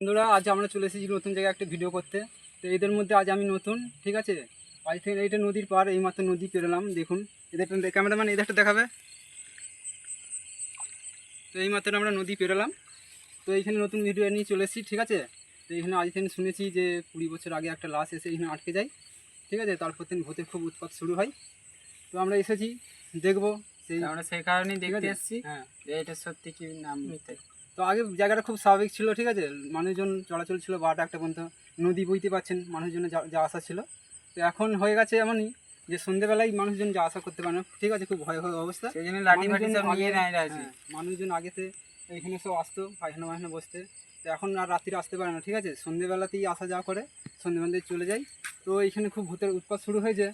বন্ধুরা, আজ আমরা চলে এসেছি নতুন জায়গায় একটা ভিডিও করতে। তো এদের মধ্যে আজ আমি নতুন, ঠিক আছে। আজ থেকে এইটা নদীর পার, এইমাত্র নদী পেরোলাম। দেখুন এদের ক্যামেরাম্যান এদেরটা দেখাবে। তো এইমাত্র আমরা নদী পেরোলাম। তো এইখানে নতুন ভিডিও নিয়ে চলে এসেছি, ঠিক আছে। তো এইখানে আজ থেকে শুনেছি যে 20 বছর আগে একটা লাশ এসে এখানে আটকে যায়, ঠিক আছে। তারপর থেকে ভূতের খুব উৎপাত শুরু হয়। তো আমরা এসেছি দেখবো, আমরা সেই কারণেই দেখতে এসেছি। হ্যাঁ, এটা সত্যি কি নাম মিথ্যাই। তো আগে জায়গাটা খুব স্বাভাবিক ছিল, ঠিক আছে। মানুষজন চলাচল ছিল, 12টা একটা পর্যন্ত নদী বইতে পারছেন, মানুষজনের যা আসা ছিল। তো এখন হয়ে গেছে এমনই যে সন্ধ্যেবেলায় মানুষজন যা আসা করতে পারে না, ঠিক আছে। খুব ভয় অবস্থা, সেই জন্য লাঠি ফাঠি সব নিয়ে নেয় আছে। মানুষজন আগেতে এখানে সব আসতো পায়খানা বসতে। তো এখন আর রাত্রিরে আসতে পারে না, ঠিক আছে। সন্ধ্যেবেলাতেই আসা যাওয়া করে, সন্ধ্যেবেলাতেই চলে যায়। তো এইখানে খুব ভূতের উৎপাত শুরু হয়েছে।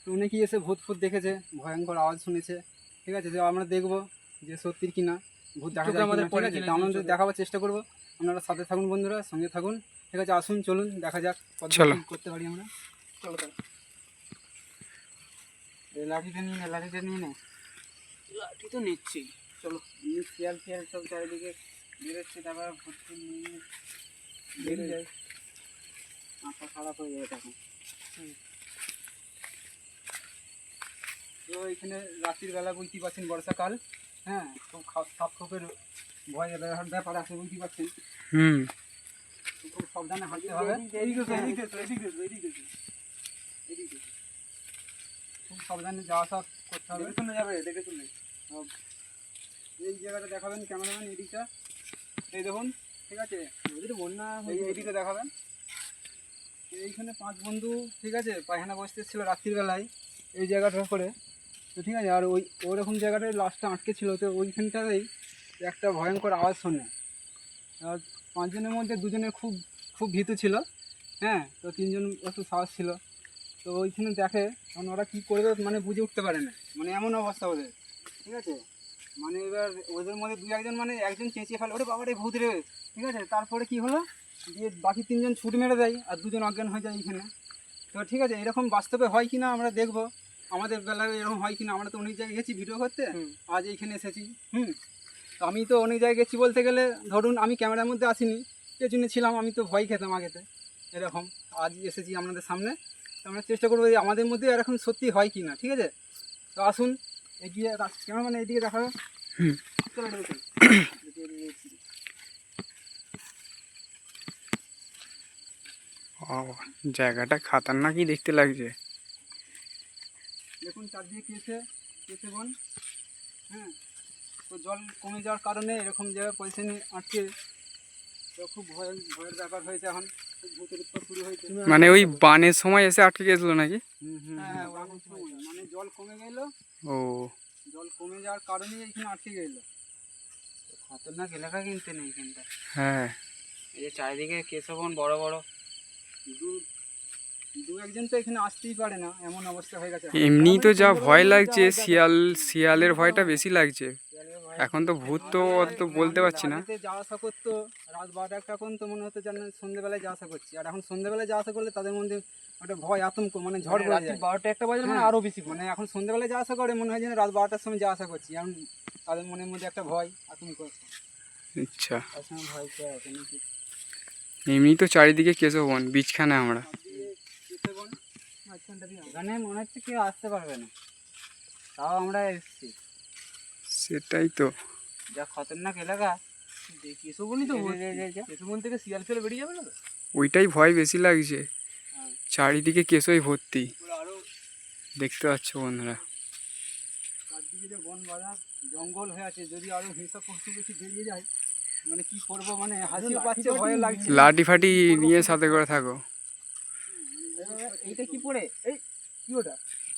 তো অনেকেই এসে ভূত দেখেছে, ভয়ঙ্কর আওয়াজ শুনেছে, ঠিক আছে। তো আমরা দেখবো যে সত্যির কিনা ভূত দেখা যায় আমাদের পরে, ঠিক আছে। আমাদের দেখাবার চেষ্টা করবো। আপনারা সাথে থাকুন বন্ধুরা, সঙ্গে থাকুন, ঠিক আছে। আসুন, চলুন দেখা যাক চলো করতে পারি আমরা। চলো তাহলে, লাঠিটা নিয়ে নে, লাঠিটা নিয়ে নে। লাঠি তো নিচ্ছি, চলো। শিয়াল ফিয়াল সব চারিদিকে বেরোচ্ছে, তারপর ভর্তি নিয়ে বেরিয়ে যায়। মাথা খারাপ হয়ে যাবে তখন। তো এখানে রাত্রির বেলা বুঝতে পারছেন, বর্ষাকাল, হ্যাঁ, খুব সাপ খোপের ভয় ব্যাপার আছে, বুঝতে পারছেন। খুব সাবধানে হাঁটতে হবে, খুব সাবধানে যাওয়া আসা করতে হবে। শুনে যাবে, দেখে শুনে। এই জায়গাটা দেখাবেন ক্যামেরাম্যান, এদিকটা এই দেখুন, ঠিক আছে। বন্যা এইদিকে দেখাবেন। এইখানে 5 বন্ধু, ঠিক আছে, পায়খানা বসতে ছিল রাত্রির বেলায় এই জায়গাটা করে। তো ঠিক আছে, আর ওরকম জায়গাটায় লাশটা আটকে ছিল। তো ওইখানটাতেই একটা ভয়ঙ্কর আওয়াজ শোনে। আর 5 জনের মধ্যে 2 জনের খুব খুব ভীতু ছিল, হ্যাঁ। তো 3 জন একটু সাহস ছিল। তো ওইখানে দেখে, কারণ ওরা কী করবে মানে বুঝে উঠতে পারে না, মানে এমন অবস্থা ওদের, ঠিক আছে। মানে এবার ওদের মধ্যে 2-1 মানে একজন চেঁচিয়ে ফেলে, ওরে বাবারে ভূত রে, ঠিক আছে। তারপরে কি হলো, দিয়ে বাকি 3 জন ছুট মেরে দেয়, আর 2 জন অজ্ঞান হয়ে যায় এখানে। তো ঠিক আছে, এরকম বাস্তবে হয় কি না আমরা দেখবো, আমাদের বেলায় এরকম হয় কি না। আমরা তো অনেক জায়গায় গেছি ভিডিও করতে, আজ এইখানে এসেছি। তো আমি তো অনেক জায়গায় গেছি বলতে গেলে, ধরুন আমি ক্যামেরার মধ্যে আসিনি, পেছনে ছিলাম, আমি তো ভয় খেতাম আগেতে এরকম। আজ এসেছি আপনাদের সামনে। তো আমরা চেষ্টা করবো যে আমাদের মধ্যে এরকম সত্যি হয় কি না, ঠিক আছে। তো আসুন এগিয়ে, ক্যামেরাম্যান এইদিকে দেখাবে। জায়গাটা খাতারনাকই দেখতে লাগছে। দেখুন চারদিকে কেসে বন, হ্যাঁ। তো জল কমে যাওয়ার কারণে এরকম জায়গায় পয়সা নিয়ে আটকে, তো খুব ভয়ের ব্যাপার হয়েছে এখন। খুব ভূতের উৎপাত শুরু হয়েছে। মানে ওই বানের সময় এসে আটকে গেছিল নাকি? হ্যাঁ, ওরকম সময় মানে জল কমে গেল। ও, জল কমে যাওয়ার কারণেই এখানে আটকে গেল। খতরনাক এলাকা কিন্তু নেই এখানটা। হ্যাঁ, এই যে চারিদিকে কেশবন বড় বড়। 2-1 তো এখানে আসতেই পারে না, এমন অবস্থা হয়ে গেছে। এমনি তো যা ভয় লাগছে, শিয়ালের ভয়টা বেশি লাগছে। এখন তো ভূত তো অত তো বলতে পারছি না। আগেতে যাওয়া আসা করতো রাত 12-1 পর্যন্ত, মনে হতো যেন সন্ধ্যেবেলায় যাওয়া আসা করছি। আর এখন সন্ধ্যেবেলায় যাওয়া আসা করলে তাদের মধ্যে একটা ভয় আতঙ্ক, মানে ঝড় পড়ে যায়। 12টা-1টা বাজে মানে হ্যাঁ, আরো বেশি। মানে এখন সন্ধ্যেবেলায় যাওয়া আসা করে মনে হয় যেন রাত 12টার সময় যাওয়া আসা করছি। এখন তাদের মনের মধ্যে একটা ভয় আতঙ্ক আছে। আচ্ছা, সবসময় ভয় পেয়ে আছে নাকি। এমনি তো চারিদিকে কেশবন, বীজখানে আমরা। এখানে মনে হচ্ছে কেউ আসতে পারবে না, তাও আমরা এসেছি। সেটাই তো, যা খতরনাক এলাকা। কেশবনই তো, কেশবন থেকে শিয়াল ফেলে বেরিয়ে যাবে না। ওইটাই ভয় বেশি লাগছে। চারিদিকে কেশই ভর্তি, আরো দেখতে পাচ্ছ বন্ধুরা। চারদিকে যে বন বাঁধা জঙ্গল হয়ে আছে, যদি আরো হিংস্র পশু বেশি বেরিয়ে যায়, মানে কি করবো, মানে হাসিও পাচ্ছে, ভয় লাগছে। লাঠি ফাটি নিয়ে সাথে করে থাকো। এইটা কি পড়ে, এই কি ওটা?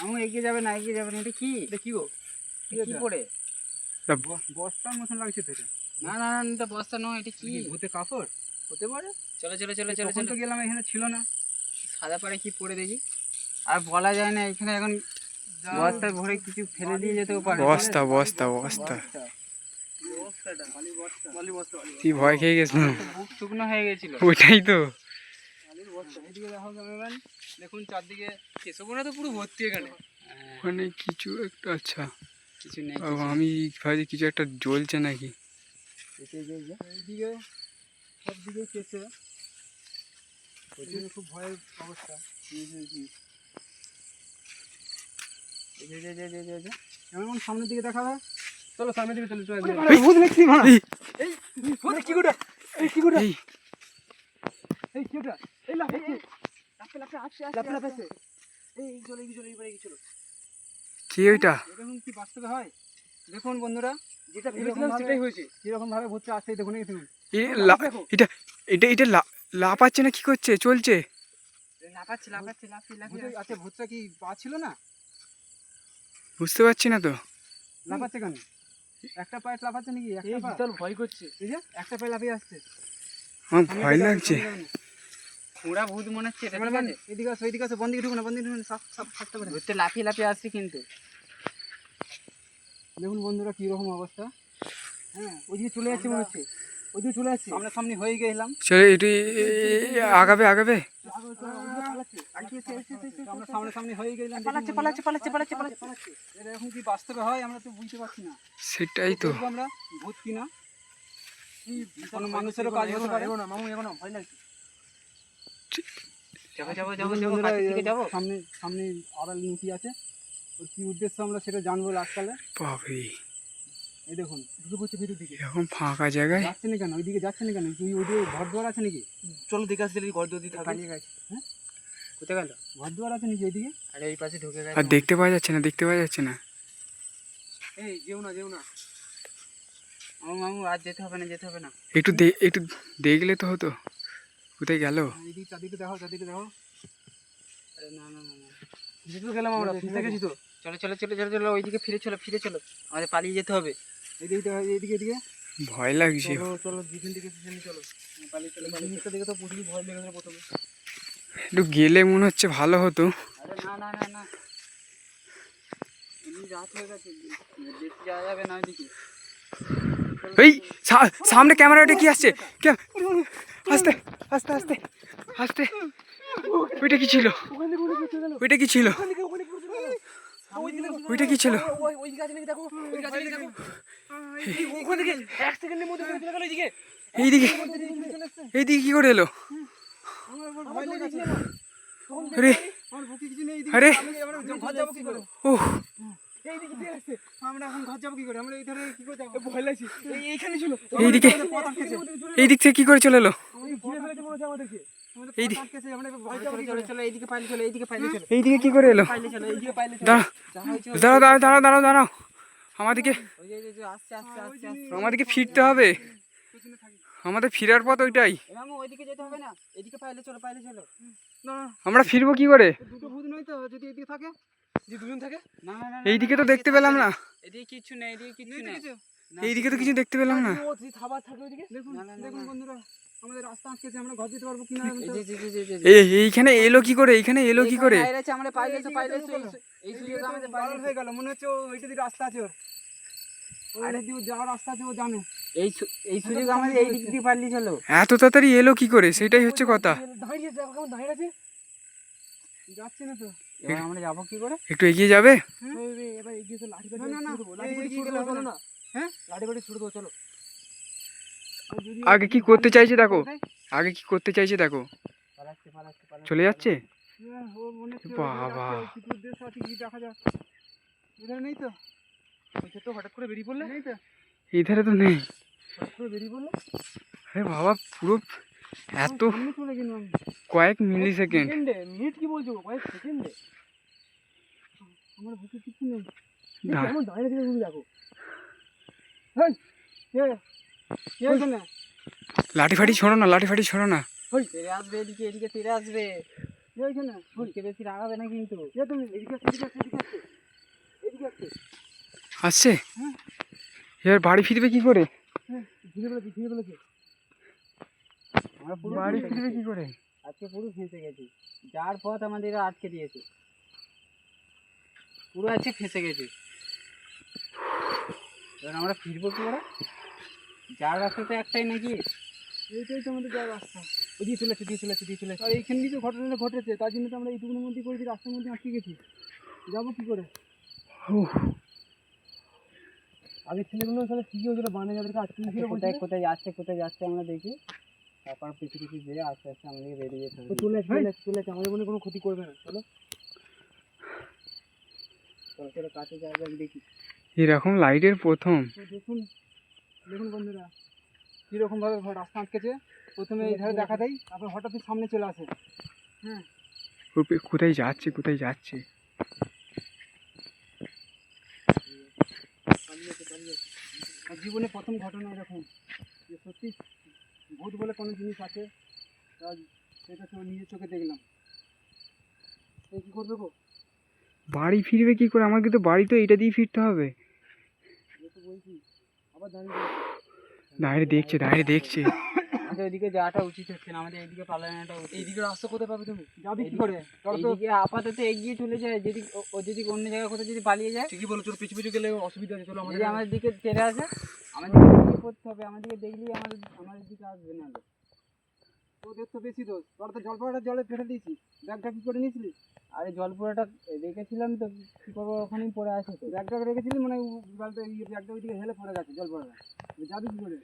আমার এগিয়ে যাবে না, এগিয়ে যাবে না। এটা কি, এটা কি গো, কি পড়ে? বস্তার মতন লাগছে তো এটা। না না না, এটা বস্তা নয়, এটা কি? ভূতে কাপড় হতে পারে। চলো চলো চলো চলো তখন চলো। তো গেলাম, এখানে ছিল না। সাদা পাড়ে কি পড়ে দেখি। আর বলা যায় না, এখানে এখন বস্তায় ভরে কিছু ফেলে দিয়ে যেতেও পারে। বস্তা বস্তা বস্তা, কি ভয় খেয়ে গেছিল, বুক শুকনো হয়ে গেছিল। ওইটাই তো। এদিকে দেখো ক্যামেরাম্যান, দেখুন চারদিকে কেশবনা তো পুরো ভর্তি এখানে। ওখানে কিছু একটা, আচ্ছা কিছু নেই, আমি ভাবছি কিছু একটা জ্বলছে নাকি। এইদিকে সব দিকেই কেছে, ওই জন্য খুব ভয়ের অবস্থা। এমন সামনের দিকে দেখাবে, চলো সামনের দিকে চলো। ভূত দেখছি মারা, এই কি গোটা, এই কি গোটা, এই কি গোটা, এই লাফাচ্ছে, লাফাচ্ছে, এই চলে চলো। কি ওইটা? এরকম কি বাস্তবে হয়? দেখুন বন্ধুরা, যেটা ভেবেছিলাম সেটাই হয়েছে। যেরকম ভাবে ভূতটা আসছে দেখুন, এই দেখুন এটা এটা এটা লাফাচ্ছে না কি করছে, চলছে? লাফাচ্ছে আচ্ছা, ভূতটা কি পা ছিল না? বুঝতে পারছি না তো। লাফাচ্ছে কেন? একটা পায়ে লাফাচ্ছে নাকি? একটা পা ভয় করছে, এই যে একটা পায়ে লাফিয়ে আসছে। আমার ভয় লাগছে। ওরা ভূত মনে হচ্ছে এটা, ঠিক আছে? এদিকে আসো, এদিকে আসো, বন্দিকে ঢুকুন না, বন্দিকে ঢুকুন, সব থাকতে পারে। ভূতটা লাফিয়ে আসছে কিন্তু। দেখুন বন্ধুরা কি রকম অবস্থা। হ্যাঁ, ওইদিকে চলে যাচ্ছে মনে হচ্ছে, ওইদিকে চলে যাচ্ছে, সামনাসামনি হয়ে গেলাম। চলে এটি আগাবে আগাবে। আমরা সামনাসামনি হয়ে গেলাম, পালাচ্ছে। এটা এখন কি বাস্তবে হয় আমরা তো বুঝতে পারছি না। সেটাই তো। দেখবো আমরা ভূত কিনা, কোনো মানুষেরও কাজ হতে পারে। ভয় লাগছে। বন্ধুরা, সামনে সামনে আড়াল নুটি আছে, ওর কি উদ্দেশ্য আমরা সেটা জানবো লাস্টকালে। বাবরে, এই দেখুন ঢুকে পড়ছে ভিতর দিকে। এরকম ফাঁকা জায়গায় যাচ্ছে না কেন? ওইদিকে যাচ্ছে না কেন? তুই ওইদিকে ঘর দুয়ার আছে নাকি? চলো দেখে আসলে ঘর দৌড় দিতে পালিয়ে গেছে। হ্যাঁ, কোথায় গেল? ঘর দুয়ার আছে নাকি ওইদিকে? আরে এই পাশে ঢুকে গেছে। আর দেখতে পাওয়া যাচ্ছে না। এই যেও না। মামু আর যেতে হবে না। একটু দেখলে তো হতো, কোথায় গেল? এইদিকে চারদিকে দেখো। আরে না। যেতে গেলাম আমরা, ফিরে গেছি তো। চলো ওইদিকে ফিরে চলো। আমাদের পালিয়ে যেতে হবে। এইদিকে ভয় লাগছে। চলো যেখান থেকে চলো, পালিয়ে চলো। জিনিসটা দেখে তো প্রচুর ভয় লেগেছে প্রথমে। একটু গেলে মনে হচ্ছে ভালো হতো। আরে না। এমনি রাত হয়ে গেছে, বেশি যাওয়া যাবে না ওইদিকে। এই সামনে ক্যামেরাটা কি আসছে? আস্তে। ওইটা কি ছিল? এইদিকে কি করে এলো? আরে ও, আমরা এখন ঘর যাবো কি করে? আমরা এই ধরে কি করে যাবো? ভয় লাগছে। এইখানে ছিল, এই দিক থেকে কি করে চলে এলো? চলো এইদিকে পালিয়ে চলো। এইদিকে কি করে এলো? দাঁড়াও। আমাদেরকে ফিরতে হবে। আমাদের ফিরার পথ ওইটাই। মামু ওইদিকে যেতে হবে না, এদিকে পাইলে চলো। না, আমরা ফিরবো কি করে? দুটো ভূত নয় তো, যদি এদিকে থাকে, যদি দুজন থাকে। না। এইদিকে তো দেখতে পেলাম না। এদিকে কিচ্ছু নেই। এইদিকে তো কিছু দেখতে পেলাম না। দেখুন বন্ধুরা, আমাদের রাস্তা আটকেছে, আমরা ঘর যেতে পারবো কিনা। এইখানে এলো কি করে? আমরা পাইলে এই সুযোগে আমাদের পাগল হয়ে গেল মনে হচ্ছে। ওইটা দিয়ে রাস্তা আছে, ওর দিয়ে যাওয়ার রাস্তা আছে, ও জানে। এই সুযোগে আমাদের এই দিক দিয়ে পালিয়ে চলো। এত তাড়াতাড়ি এলো কি করে? সেটাই হচ্ছে কথা। যাচ্ছে না তো, এবার আমরা যাবো কি করে? একটু এগিয়ে যাবে? এবার এগিয়ে তো লাঠি বাড়ি ছুড়ে দেবো, চলো। আগে কি করতে চাইছে দেখো। চলে যাচ্ছে। বাবা, নেই তো, হঠাৎ করে বেরিয়ে পড়লে। নেই তো, এই ধারে তো নেই। হঠাৎ করে বেরিয়ে পড়লে। আরে বাবা, পুরো এত চলে গেলাম কয়েক মিলি সেকেন্ড। মিনিট কি বলছো, কয়েক সেকেন্ডে। আমার বুকে কিছু নেই, দাঁড়িয়ে থেকে দেখো। লাঠি ফাটি ছোড়ো না। তেরে আসবে এদিকে তেরে আসবে। বেশি রাগাবে না কিন্তু। তুমি এদিকে আসছে। এবার বাড়ি ফিরবে কি করে? বাড়ি ফিরবে কি করে? আজকে পুরো ফেঁসে গেছি, যার পথ আমাদের আটকে দিয়েছে, পুরো আজকে ফেঁসে গেছে। এবার আমরা ফিরবো কি করে? যার রাস্তা তো একটাই নাকি, এইটাই তো আমাদের যাওয়ার রাস্তা। দিয়ে চলে আসছে। আর এইখান থেকে ঘটনাটা ঘটেছে, তার জন্য তো আমরা এইটুকুনের মধ্যে করেছি, রাস্তার মধ্যে আটকে গেছি। যাবো কি করে? আগের ছেলেগুলো তাহলে ঠিকই হয়েছিল, বানে যাদেরকে আটকে গেছিল। কোথায় যাচ্ছে আমরা দেখি। তারপর পিছু পিছু যেয়ে আস্তে আস্তে আমাদেরকে বেরিয়ে যেতে হবে। চলে আমাদের মনে কোনো ক্ষতি করবে না, চলো চলো চলো কাছে যাওয়া দেখি। এরকম লাইটের প্রথম। তো দেখুন দেখুন বন্ধুরা কীরকমভাবে রাস্তা আটকেছে। প্রথমে এই ধারে দেখা দেয়, তারপর হঠাৎই সামনে চলে আসে। হ্যাঁ কোথায় যাচ্ছে কোথায় যাচ্ছে? আর জীবনে প্রথম ঘটনা এরকম যে সত্যি ভূত বলে কোনো জিনিস আছে, আর সেটা তো নিজের চোখে দেখলাম। এই কী করবে গো? বাড়ি ফিরবে কি করে? আমাকে তো বাড়ি তো এটা দিয়ে ফিরতে হবে। এই তো বলছি, আবার দাঁড়িয়ে রয়েছে। দাঁড়িয়ে দেখছে। আমাদের ওইদিকে যাওয়াটা উচিত হচ্ছে না, আমাদের এইদিকে পালানোটা উচিত। এইদিকে রাস্তা কোথায় পাবে তুমি? যাবে কি করে? এইদিকে আপাতত এগিয়ে চলে যায়, যদি ও যদি অন্য জায়গায় কোথাও যদি পালিয়ে যায়, ঠিকই বলো, চলো পিছু পিছু গেলে অসুবিধা আছে। চলো যদি আমাদের দিকে তেড়ে আসে, আমাদের দিকে এগিয়ে পড়তে হবে। আমাদের দিকে দেখলেই আমাদের দিকে আসবে না। ওদের তো বেশি দোষ, তোরা তো জলপাড়াটা জলে ফেলে দিয়েছি। ব্যাগটা কি করে নিয়েছিলি? আরে জল পুরোটা রেখেছিলাম তো, কি করবো, ওখানেই পড়ে আছে তো। ব্যাগটা রেখেছিলি মানে ব্যাগটা ওইদিকে হেলে পড়ে গেছে জলপাড়াটা। যাবি কি করে?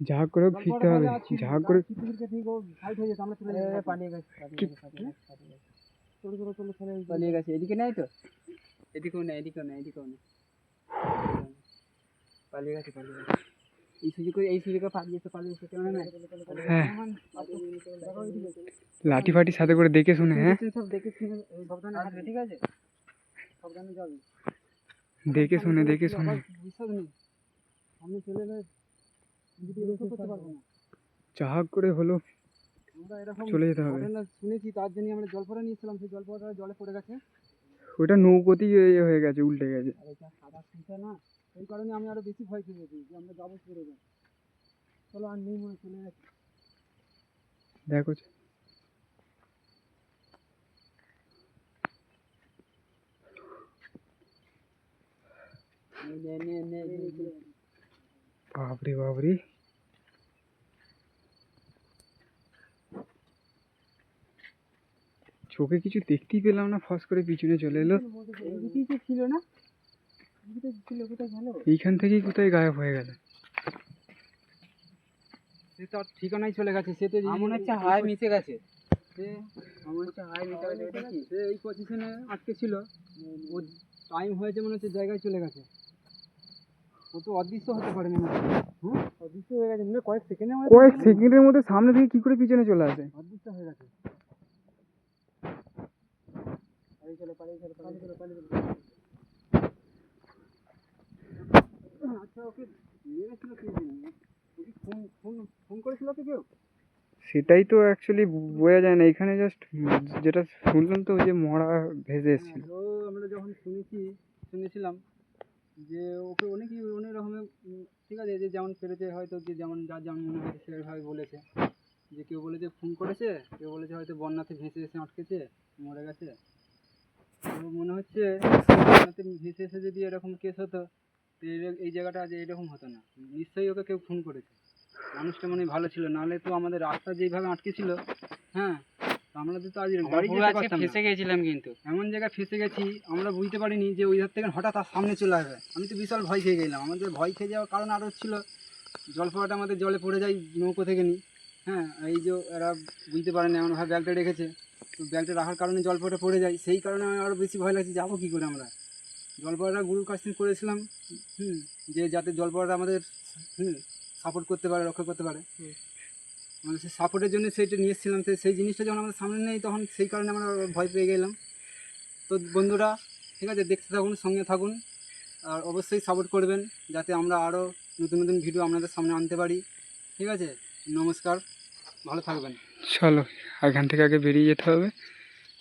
যা করে ফিরতে হবে, যা করে। পালিয়ে গেছে, পালিয়ে গেছে। এদিকে নেই তো, এদিকেও নেই, এদিকেও নেই, এদিকেও নেই, পালিয়ে গেছে। এই সুযোগে পালিয়েছে কেন না? হ্যাঁ, লাঠি ফাটি সাথে করে দেখে শুনে। হ্যাঁ, সব দেখে শুনে সাবধানে হাঁটবে, ঠিক আছে? সাবধানে যাবি, দেখে শুনে বিশ্বাস নেই সামনে চলে এলে যদি রক্ষা করতে পারবো না। যা করে হলো আমরা এরকম চলে যেতে হবে। ঘটনা শুনেছি, তার জন্য আমরা জলপড়া নিয়েছিলাম। সেই জলপড়াটা জলে পড়ে গেছে। ওটা নৌকোতেই হয়ে গেছে, উল্টে গেছে। আর এটা সাদা শুনছে না, এই কারণে আমি আরো বেশি ভয় পেয়ে গেছি যে আমরা যাবো পড়ে যাবো। চলো আর নেই মনে, চলে গেছে। দেখো বাবরে বাবরে, চোখে কিছু দেখতেই পেলাম না, ফস করে পিছনে চলে এলো। এইদিকেই তো ছিল না, এইদিকে ছিল, কোথায় গেল? এইখান থেকেই কোথায় গায়েব হয়ে গেল। সে তো আর ঠিকানায় চলে গেছে। সে তো মনে হচ্ছে হায় মিশে গেছে। সে মনে হচ্ছে হায় মিশে গেছে। এটা কি? সে এই পজিশনে আটকে ছিল, ওর টাইম হয়েছে মনে হচ্ছে, জায়গায় চলে গেছে। ও তো অদৃশ্য হতে পারে না। হ্যাঁ, অদৃশ্য হয়ে গেছে মানে কয়েক সেকেন্ডের মধ্যে সামনে থেকে কি করে পিছনে চলে আসে? অদৃশ্য হয়ে গেছে। আচ্ছা, ওকে মেরেছিল কে? ওকে ফোন করেছিল কি কেউ? সেটাই তো অ্যাকচুয়ালি বোঝা যায় না এখানে। জাস্ট যেটা শুনলাম তো, ওই যে মরা ভেসে এসেছিল। তো আমরা যখন শুনেছিলাম যে ওকে অনেক রকমের, ঠিক আছে, যে যেমন পেরেছে হয়তো, যে যেমন যার যেমন মনে হয়েছে সেভাবে বলেছে। যে কেউ বলেছে ফোন করেছে, কেউ বলেছে হয়তো বন্যাতে ভেসে এসে আটকেছে, মরে গেছে। তো মনে হচ্ছে বন্যাতে ভেসে এসে যদি এরকম কেস হতো, তো এই জায়গাটা আজ এরকম হতো না। নিশ্চয়ই ওকে কেউ ফোন করেছে। মানুষটা মানে ভালো ছিল, নাহলে তো আমাদের রাস্তা যেইভাবে আটকে ছিল, হ্যাঁ, আমরা তো আজ গাড়ি যেতে পারতাম না। ফেসে গেছিলাম, কিন্তু এমন জায়গায় ফেসে গেছি আমরা বুঝতে পারিনি যে ওই ধার থেকে হঠাৎ তার সামনে চলে আসবে। আমি তো বিশাল ভয় খেয়ে গেলাম। আমাদের ভয় খেয়ে যাওয়ার কারণ আরও ছিল, জলপড়াটা আমাদের জলে পড়ে যায় নৌকো থেকে নিই। হ্যাঁ, এই যে এরা বুঝতে পারে না এমনভাবে ব্যাগটা রেখেছে, তো ব্যাগটা রাখার কারণে জলপড়াটা পড়ে যায়। সেই কারণে আমার আরও বেশি ভয় লাগছে, যাবো কী করে আমরা। জলপড়াটা গুরুর কাছ থেকে করেছিলাম, যে যাতে জলপড়াটা আমাদের সাপোর্ট করতে পারে, রক্ষা করতে পারে। মানে সেই সাপোর্টের জন্য সেইটা নিয়ে এসেছিলাম। সেই জিনিসটা যখন আমাদের সামনে নেই, তখন সেই কারণে আমরা ভয় পেয়ে গেলাম। তো বন্ধুরা, ঠিক আছে, দেখতে থাকুন, সঙ্গে থাকুন, আর অবশ্যই সাপোর্ট করবেন যাতে আমরা আরও নতুন নতুন ভিডিও আপনাদের সামনে আনতে পারি। ঠিক আছে, নমস্কার, ভালো থাকবেন। চলো এখান থেকে আগে বেরিয়ে যেতে হবে।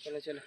চলো চলো।